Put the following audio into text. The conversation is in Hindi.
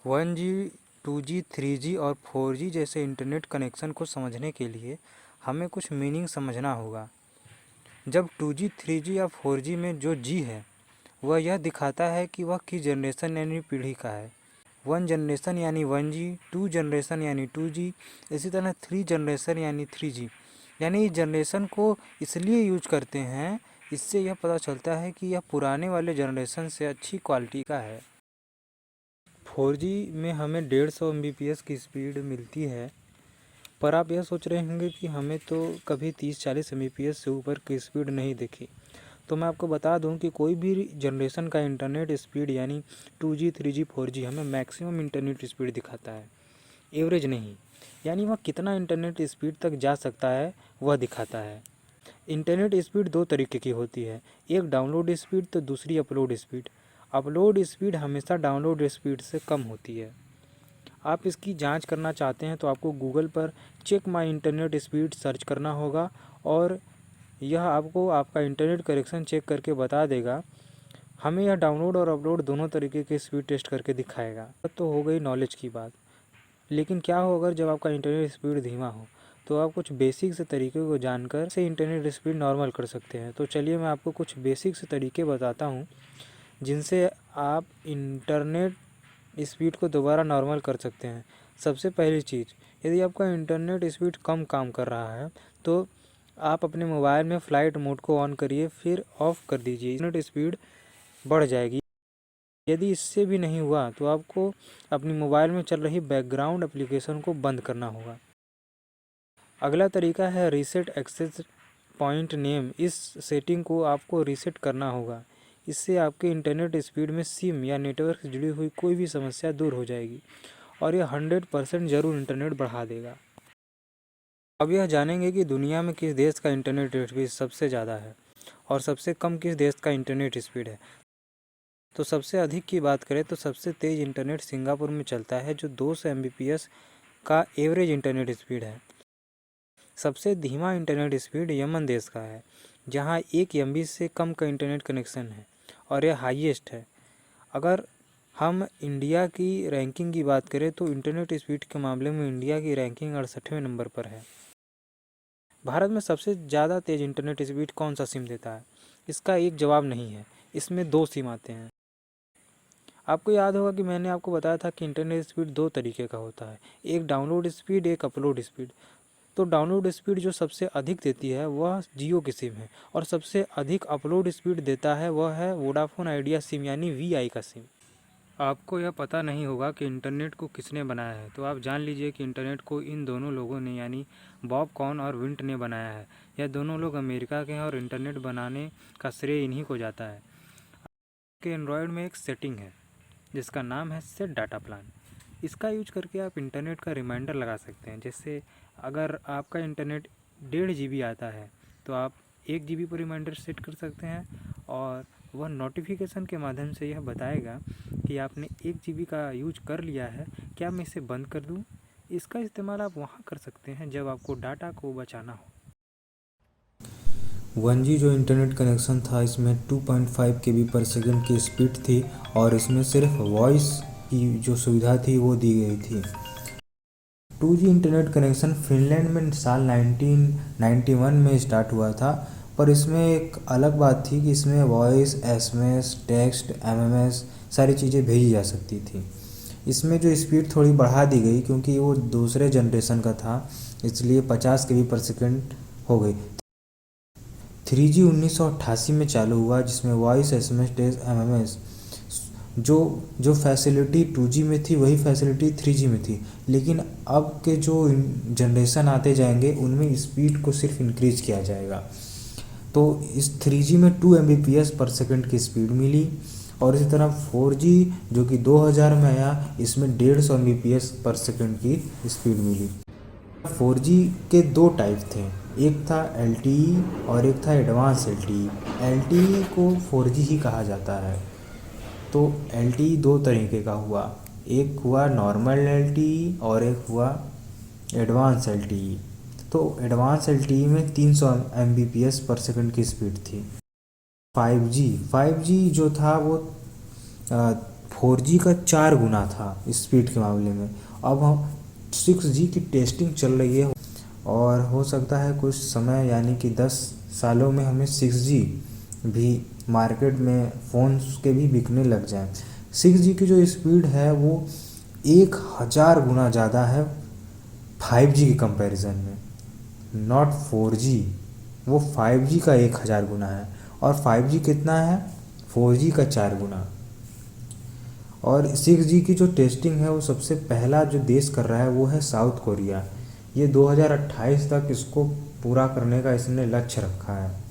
1G, 2G, 3G और 4G जैसे इंटरनेट कनेक्शन को समझने के लिए हमें कुछ मीनिंग समझना होगा। जब 2G, 3G या 4G में जो G है वह यह दिखाता है कि वह किस जनरेशन यानी पीढ़ी का है। 1 जनरेशन यानी 1G, 2 जनरेशन यानी 2G, इसी तरह 3 जनरेशन यानी 3G। यानी इस जनरेशन को इसलिए यूज करते हैं, इससे यह पता चलता है कि यह पुराने वाले जनरेशन से अच्छी क्वालिटी का है। 4G में हमें 150 Mbps की स्पीड मिलती है, पर आप यह सोच रहे होंगे कि हमें तो कभी 30-40 Mbps से ऊपर की स्पीड नहीं दिखी। तो मैं आपको बता दूं कि कोई भी जनरेशन का इंटरनेट स्पीड यानी 2G, 3G, 4G हमें मैक्सिमम इंटरनेट स्पीड दिखाता है, एवरेज नहीं। यानी वह कितना इंटरनेट स्पीड तक जा सकता है वह दिखाता है। इंटरनेट स्पीड दो तरीके की होती है, एक डाउनलोड स्पीड तो दूसरी अपलोड स्पीड। अपलोड स्पीड हमेशा डाउनलोड स्पीड से कम होती है। आप इसकी जांच करना चाहते हैं तो आपको गूगल पर check my internet speed search करना होगा और यह आपको आपका इंटरनेट कनेक्शन चेक करके बता देगा। हमें यह डाउनलोड और अपलोड दोनों तरीके के स्पीड टेस्ट करके दिखाएगा। तो हो गई नॉलेज की बात, लेकिन क्या हो अगर जब आपका इंटरनेट स्पीड धीमा हो, तो आप कुछ बेसिक से तरीके को जानकर से इंटरनेट स्पीड नॉर्मल कर सकते हैं। तो चलिए मैं आपको कुछ बेसिक से तरीके बताता हूँ जिनसे आप इंटरनेट स्पीड को दोबारा नॉर्मल कर सकते हैं। सबसे पहली चीज़, यदि आपका इंटरनेट स्पीड कम काम कर रहा है तो आप अपने मोबाइल में फ़्लाइट मोड को ऑन करिए, फिर ऑफ़ कर दीजिए, इंटरनेट स्पीड बढ़ जाएगी। यदि इससे भी नहीं हुआ तो आपको अपनी मोबाइल में चल रही बैकग्राउंड एप्लीकेशन को बंद करना होगा। अगला तरीका है रीसेट एक्सेस पॉइंट नेम। इस सेटिंग को आपको रीसेट करना होगा। इससे आपके इंटरनेट स्पीड में सिम या नेटवर्क से जुड़ी हुई कोई भी समस्या दूर हो जाएगी और यह 100% ज़रूर इंटरनेट बढ़ा देगा। अब यह जानेंगे कि दुनिया में किस देश का इंटरनेट स्पीड सबसे ज़्यादा है और सबसे कम किस देश का इंटरनेट स्पीड है। तो सबसे अधिक की बात करें तो सबसे तेज़ इंटरनेट सिंगापुर में चलता है, जो 200 Mbps का एवरेज इंटरनेट स्पीड है। सबसे धीमा इंटरनेट स्पीड यमन देश का है, जहां 1 MB से कम का इंटरनेट कनेक्शन है और यह हाईएस्ट है। अगर हम इंडिया की रैंकिंग की बात करें तो इंटरनेट स्पीड के मामले में इंडिया की रैंकिंग 68वें नंबर पर है। भारत में सबसे ज़्यादा तेज़ इंटरनेट स्पीड कौन सा सिम देता है? इसका एक जवाब नहीं है, इसमें 2 सिम आते हैं। आपको याद होगा कि मैंने आपको बताया था कि इंटरनेट स्पीड 2 तरीके का होता है, एक डाउनलोड स्पीड, एक अपलोड स्पीड। तो डाउनलोड स्पीड जो सबसे अधिक देती है वह जियो की सिम है और सबसे अधिक अपलोड स्पीड देता है वह है वोडाफोन आइडिया सिम यानी VI का सिम। आपको यह पता नहीं होगा कि इंटरनेट को किसने बनाया है, तो आप जान लीजिए कि इंटरनेट को इन दोनों लोगों ने यानी बॉब कॉन और विंट ने बनाया है। यह दोनों लोग अमेरिका के हैं और इंटरनेट बनाने का श्रेय इन्हीं को जाता है। आपके एंड्रॉयड में एक सेटिंग है जिसका नाम है सेट डाटा प्लान। इसका यूज करके आप इंटरनेट का रिमाइंडर लगा सकते हैं। जैसे अगर आपका इंटरनेट 1.5 GB आता है तो आप 1 GB पर रिमाइंडर सेट कर सकते हैं और वह नोटिफिकेशन के माध्यम से यह बताएगा कि आपने 1 GB का यूज कर लिया है, क्या मैं इसे बंद कर दूं? इसका इस्तेमाल आप वहां कर सकते हैं जब आपको डाटा को बचाना हो। 1G जो इंटरनेट कनेक्शन था इसमें 2.5 KB पर सेकंड की स्पीड थी और इसमें सिर्फ वॉइस की जो सुविधा थी वो दी गई थी। 2G इंटरनेट कनेक्शन फिनलैंड में साल 1991 में स्टार्ट हुआ था, पर इसमें एक अलग बात थी कि इसमें वॉइस, SMS, टेक्स्ट, MMS सारी चीज़ें भेजी जा सकती थी। इसमें जो स्पीड थोड़ी बढ़ा दी गई क्योंकि वो दूसरे जनरेशन का था, इसलिए 50 KB पर सेकंड हो गई। 3G 1988 में चालू हुआ, जिसमें वॉइस, SMS, टेक्स्ट, MMS जो फैसिलिटी 2G में थी वही फैसिलिटी 3G में थी। लेकिन अब के जो जनरेशन आते जाएंगे उनमें स्पीड को सिर्फ इंक्रीज किया जाएगा। तो इस 3G में 2 Mbps पर सेकंड की स्पीड मिली और इसी तरह 4G जो कि 2000 में आया, इसमें 150 Mbps पर सेकंड की स्पीड मिली। 4G के 2 टाइप थे, एक था LTE और एक था एडवांस LTE। LTE को 4G ही कहा जाता है। तो LTE 2 तरीके का हुआ, एक हुआ नॉर्मल LTE और एक हुआ एडवांस LTE। तो एडवांस LTE में 300 Mbps पर सेकंड की स्पीड थी। 5G जो था वो 4G का 4 गुना था स्पीड के मामले में। अब हम 6G की टेस्टिंग चल रही है और हो सकता है कुछ समय यानी कि 10 सालों में हमें 6G भी मार्केट में फ़ोन्स के भी बिकने लग जाए। 6G की जो स्पीड है वो 1000 गुना ज़्यादा है 5G के कंपैरिजन में, नॉट 4G। वो 5G का 1000 गुना है और 5G कितना है, 4G का 4 गुना। और 6G की जो टेस्टिंग है वो सबसे पहला जो देश कर रहा है वो है साउथ कोरिया। ये 2028 तक इसको पूरा करने का इसने लक्ष्य रखा है।